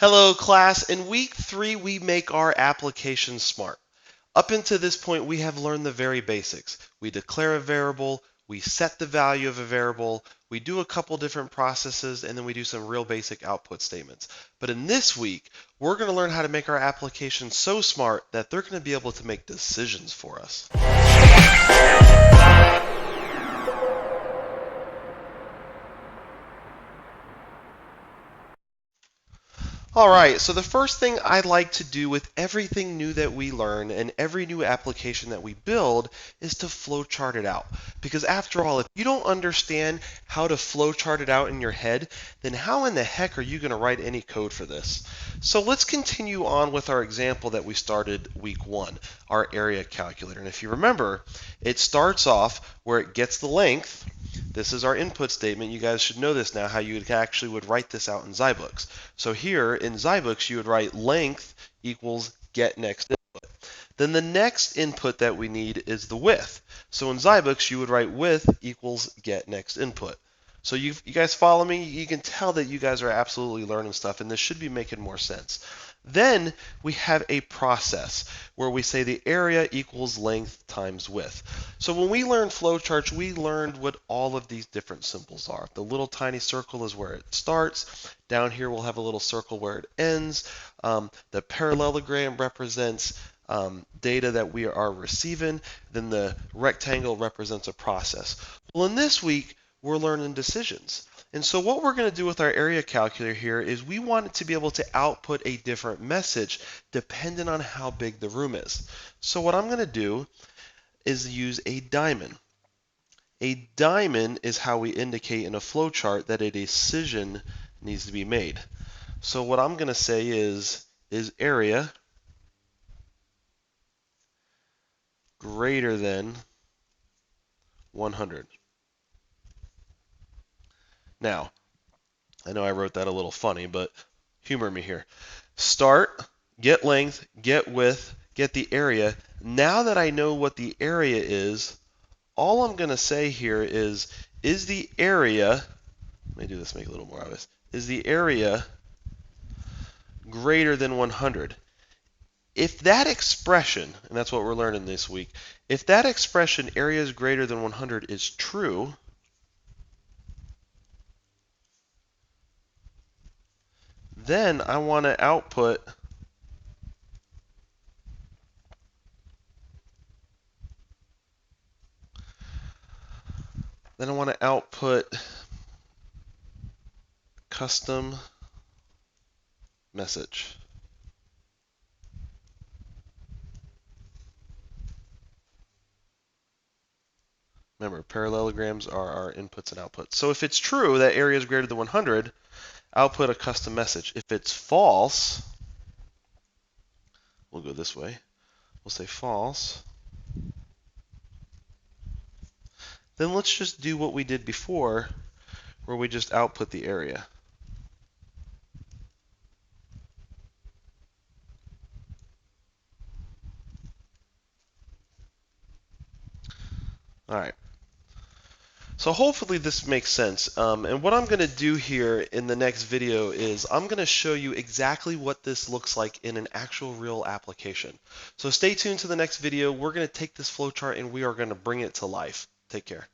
Hello class, in week 3 we make our application smart. Up until this point we have learned the very basics. We declare a variable, we set the value of a variable, we do a couple different processes, and then we do some real basic output statements. But in this week, we're going to learn how to make our application so smart that they're going to be able to make decisions for us. All right, so the first thing I like to do with everything new that we learn and every new application that we build is to flowchart it out. Because after all, if you don't understand how to flowchart it out in your head, then how in the heck are you going to write any code for this? So let's continue on with our example that we started week 1, our area calculator. And if you remember, it starts off where it gets the length. This is our input statement. You guys should know this now, how you actually would write this out in Zybooks. So here in Zybooks, you would write length equals get next input. Then the next input that we need is the width. So in Zybooks, you would write width equals get next input. So you guys follow me? You can tell that you guys are absolutely learning stuff, and this should be making more sense. Then we have a process where we say the area equals length times width. So when we learned flowcharts, we learned what all of these different symbols are. The little tiny circle is where it starts. Down here we'll have a little circle where it ends. The parallelogram represents data that we are receiving. Then the rectangle represents a process. Well, in this week, we're learning decisions. And so what we're going to do with our area calculator here is we want it to be able to output a different message depending on how big the room is. So what I'm going to do is use a diamond. A diamond is how we indicate in a flowchart that a decision needs to be made. So what I'm going to say is area greater than 100. Now, I know I wrote that a little funny, but humor me here. Start, get length, get width, get the area. Now that I know what the area is, all I'm going to say here is the area, let me do this, make it a little more obvious, is the area greater than 100? If that expression, and that's what we're learning this week, if that expression, area is greater than 100, is true, then I want to output custom message. Remember, parallelograms are our inputs and outputs. So if it's true that area is greater than 100, output a custom message. If it's false, we'll go this way. We'll say false. Then let's just do what we did before, where we just output the area. All right. So hopefully this makes sense. And what I'm going to do here in the next video is I'm going to show you exactly what this looks like in an actual real application. So stay tuned to the next video. We're going to take this flowchart and we are going to bring it to life. Take care.